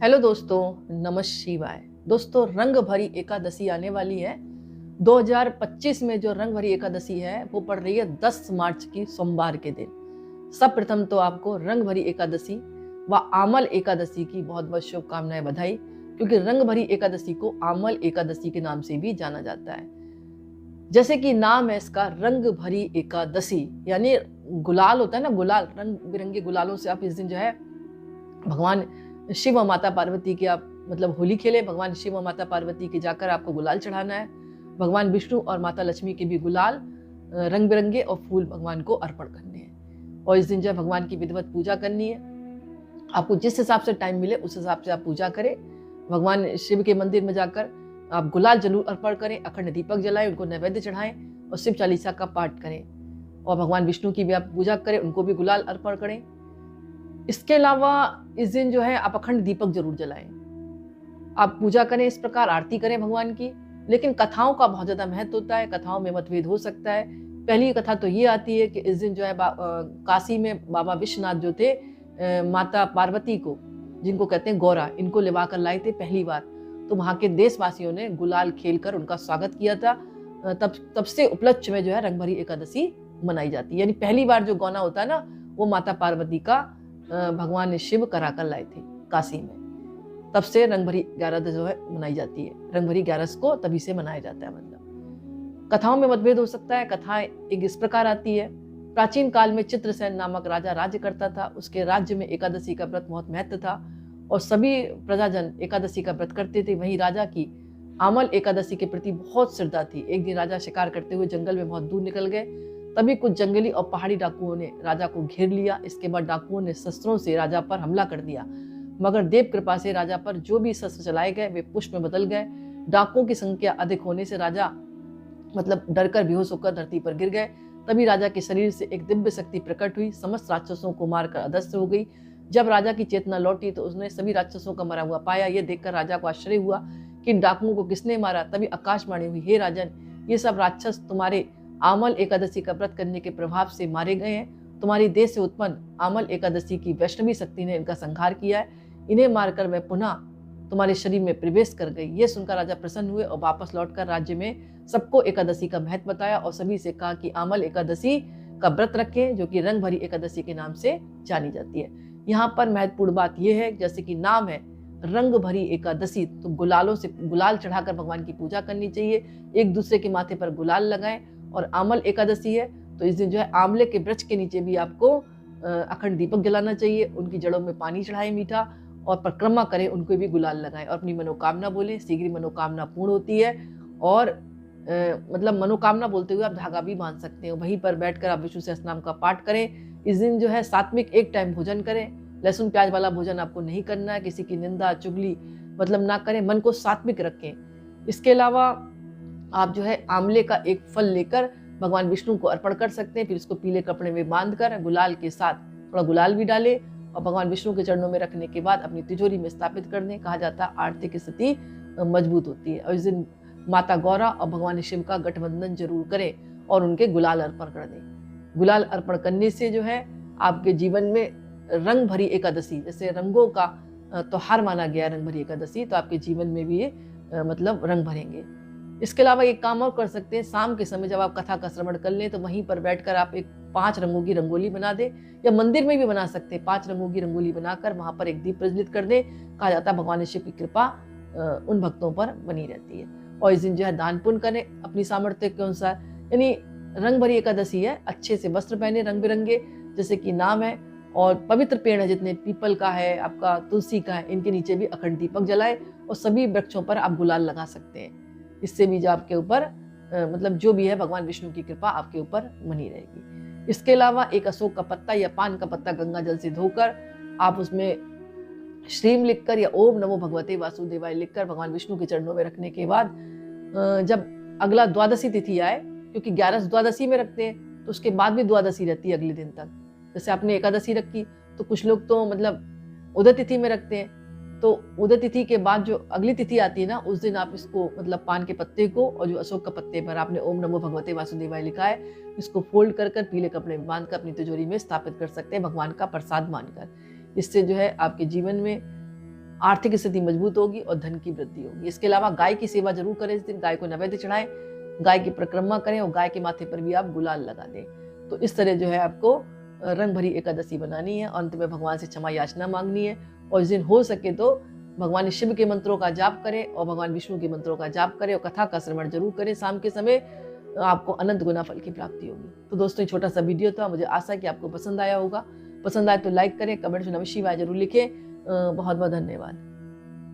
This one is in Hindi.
हेलो दोस्तों, नमः शिवाय। दोस्तों, रंग भरी एकादशी आने वाली है। 2025 में जो रंग भरी एकादशी है वो पड़ रही है 10 मार्च की सोमवार के दिन। सब प्रथम तो आपको रंग भरी एकादशी व आमल एकादशी की बहुत बहुत शुभकामनाएं, बधाई। क्योंकि रंग भरी एकादशी को आमल एकादशी के नाम से भी जाना जाता है। जैसे कि नाम है इसका रंग भरी एकादशी, यानी गुलाल होता है ना, गुलाल, रंग बिरंगे गुलालों से आप इस दिन जो है भगवान शिव और माता पार्वती की आप मतलब होली खेले। भगवान शिव और माता पार्वती के जाकर आपको गुलाल चढ़ाना है। भगवान विष्णु और माता लक्ष्मी के भी गुलाल रंग बिरंगे और फूल भगवान को अर्पण करने हैं। और इस दिन जो है भगवान की विधिवत पूजा करनी है। आपको जिस हिसाब से टाइम मिले उस हिसाब से आप पूजा करें। भगवान शिव के मंदिर में जाकर आप गुलाल जरूर अर्पण करें, अखंड दीपक जलाएं, उनको नैवेद्य चढ़ाएं और शिव चालीसा का पाठ करें। और भगवान विष्णु की भी आप पूजा करें, उनको भी गुलाल अर्पण करें। इसके अलावा इस दिन जो है आप अखंड दीपक जरूर जलाएं। आप पूजा करें, इस प्रकार आरती करें भगवान की। लेकिन कथाओं का बहुत ज्यादा महत्व होता है, कथाओं में मतभेद हो सकता है। पहली कथा तो ये आती है कि इस दिन जो है काशी में बाबा विश्वनाथ जो थे माता पार्वती को, जिनको कहते हैं गौरा, इनको लिवा कर लाए थे पहली बार। तो वहां के देशवासियों ने गुलाल खेलकर उनका स्वागत किया था। तब से उपलक्ष्य में जो है रंगभरी एकादशी मनाई जाती है। यानी पहली बार जो गौना होता है ना, वो माता पार्वती का भगवान शिव कराकर लाए थे काशी में। तब से रंगभरी 11 जो है मनाई जाती है। रंगभरी 11 को तभी से मनाया जाता है। मतलब कथाओं में मतभेद हो सकता है। कथाएं एक इस प्रकार आती है। प्राचीन काल में चित्रसेन नामक राजा राज्य करता था। उसके राज्य में एकादशी का व्रत बहुत महत्व था और सभी प्रजाजन एकादशी का व्रत करते थे। वहीं राजा की आमल एकादशी के प्रति बहुत श्रद्धा थी। एक दिन राजा शिकार करते हुए जंगल में बहुत दूर निकल गए। तभी कुछ जंगली और पहाड़ी डाकुओं ने राजा को घेर लिया। इसके बाद डाकुओं ने शस्त्रों से राजा पर हमला कर दिया, मगर देव कृपा से राजा पर जो भी शस्त्र चलाए गए वे पुष्प में बदल गए। डाकुओं की संख्या अधिक होने से राजा मतलब डरकर बेहोश होकर धरती पर गिर गए। तभी राजा के शरीर से एक दिव्य शक्ति प्रकट हुई, समस्त राक्षसों को मारकर अदृश्य हो गई। जब राजा की चेतना लौटी तो उसने सभी राक्षसों का मरा हुआ पाया। यह देखकर राजा को आश्चर्य हुआ कि इन डाकुओं को किसने मारा। तभी आकाशवाणी हुई, हे राजन, ये सब राक्षस तुम्हारे आमल एकादशी का व्रत करने के प्रभाव से मारे गए हैं। तुम्हारी देश से उत्पन्न आमल एकादशी की वैष्णवी शक्ति ने इनका संहार किया है। इन्हें मारकर मैं पुनः तुम्हारे शरीर में प्रवेश कर गई। ये सुनकर राजा प्रसन्न हुए और वापस लौटकर राज्य में सबको एकादशी का महत्व बताया और सभी से कहा कि आमल एकादशी का व्रत रखें, जो कि रंग भरी एकादशी के नाम से जानी जाती है। यहाँ पर महत्वपूर्ण बात यह है, जैसे कि नाम है रंग भरी एकादशी, तो गुलालों से गुलाल चढ़ाकर भगवान की पूजा करनी चाहिए। एक दूसरे के माथे पर गुलाल लगाएं। और आमल एकादशी है तो इस दिन जो है आंवले के वृक्ष के नीचे भी आपको अखंड दीपक जलाना चाहिए। उनकी जड़ों में पानी चढ़ाएं मीठा और परिक्रमा करें, उनको भी गुलाल लगाएं और अपनी मनोकामना बोलें। शीघ्र मनोकामना पूर्ण होती है। और मतलब मनोकामना बोलते हुए आप धागा भी बांध सकते हैं। वहीं पर बैठकर आप विष्णु सहस्त्रनाम का पाठ करें। इस दिन जो है सात्विक एक टाइम भोजन करें। लहसुन प्याज वाला भोजन आपको नहीं करना है। किसी की निंदा चुगली मतलब ना करें, मन को सात्विक रखें। इसके अलावा आप जो है आंवले का एक फल लेकर भगवान विष्णु को अर्पण कर सकते हैं। फिर इसको पीले कपड़े में बांधकर गुलाल के साथ थोड़ा गुलाल भी डालें और भगवान विष्णु के चरणों में रखने के बाद अपनी तिजोरी में स्थापित कर दें। कहा जाता है आर्थिक स्थिति मजबूत होती है। और इस दिन माता गौरा और भगवान शिव का गठबंधन जरूर करें और उनके गुलाल अर्पण कर दें। गुलाल अर्पण करने से जो है आपके जीवन में रंग भरी एकादशी, जैसे रंगों का त्योहार माना गया रंग भरी एकादशी, तो आपके जीवन में भी ये मतलब रंग भरेंगे। इसके अलावा एक काम और कर सकते हैं, शाम के समय जब आप कथा का श्रवण कर लें तो वहीं पर बैठकर आप एक 5 रंगों की रंगोली बना दें, या मंदिर में भी बना सकते हैं। 5 रंगों की रंगोली बनाकर वहां पर एक दीप प्रज्वलित कर दें। कहा जाता है भगवान शिव की कृपा उन भक्तों पर बनी रहती है। और इस दिन जो है दान पुण्य करें अपनी सामर्थ्य के अनुसार। यानी रंग भरी एकादशी है, अच्छे से वस्त्र पहने रंग बिरंगे, जैसे कि नाम है। और पवित्र पेड़ है, जितने पीपल का है, आपका तुलसी का है, इनके नीचे भी अखंड दीपक जलाए और सभी वृक्षों पर आप गुलाल लगा सकते हैं। इससे भी जो आपके ऊपर मतलब जो भी है भगवान विष्णु की कृपा आपके ऊपर बनी रहेगी। इसके अलावा एक अशोक का पत्ता या पान का पत्ता गंगा जल से धोकर आप उसमें श्रीम लिखकर या ओम नमो भगवते वासुदेवाय लिखकर भगवान विष्णु के चरणों में रखने के बाद जब अगला द्वादशी तिथि आए, क्योंकि 11 द्वादशी में रखते हैं तो उसके बाद भी द्वादशी रहती है अगले दिन तक। जैसे आपने एकादशी रखी तो कुछ लोग तो मतलब उदय तिथि में रखते हैं, तो उदय तिथि के बाद जो अगली तिथि आती है ना, उस दिन आप इसको मतलब पान के पत्ते को और जो अशोक का पत्ते पर आपने ओम नमो भगवते वासुदेवाय लिखा है, इसको फोल्ड कर कर पीले कपड़े में बांधकर अपनी तिजोरी में स्थापित कर सकते हैं भगवान का प्रसाद मानकर। इससे जो है आपके जीवन में आर्थिक स्थिति मजबूत होगी और धन की वृद्धि होगी। इसके अलावा गाय की सेवा जरूर करें इस दिन, गाय को नैवेद्य चढ़ाएं, गाय की परिक्रमा करें और गाय के माथे पर भी आप गुलाल लगा दें। तो इस तरह जो है आपको रंग भरी एकादशी बनानी है, अंत में भगवान से क्षमा याचना मांगनी है और इस दिन हो सके तो भगवान शिव के मंत्रों का जाप करें और भगवान विष्णु के मंत्रों का जाप करें और कथा का श्रवण जरूर करें शाम के समय, आपको अनंत गुना फल की प्राप्ति होगी। तो दोस्तों, ये छोटा सा वीडियो था, मुझे आशा है कि आपको पसंद आया होगा। पसंद आए तो लाइक करें, कमेंट्स में नमः शिवाय जरूर लिखें। बहुत बहुत धन्यवाद।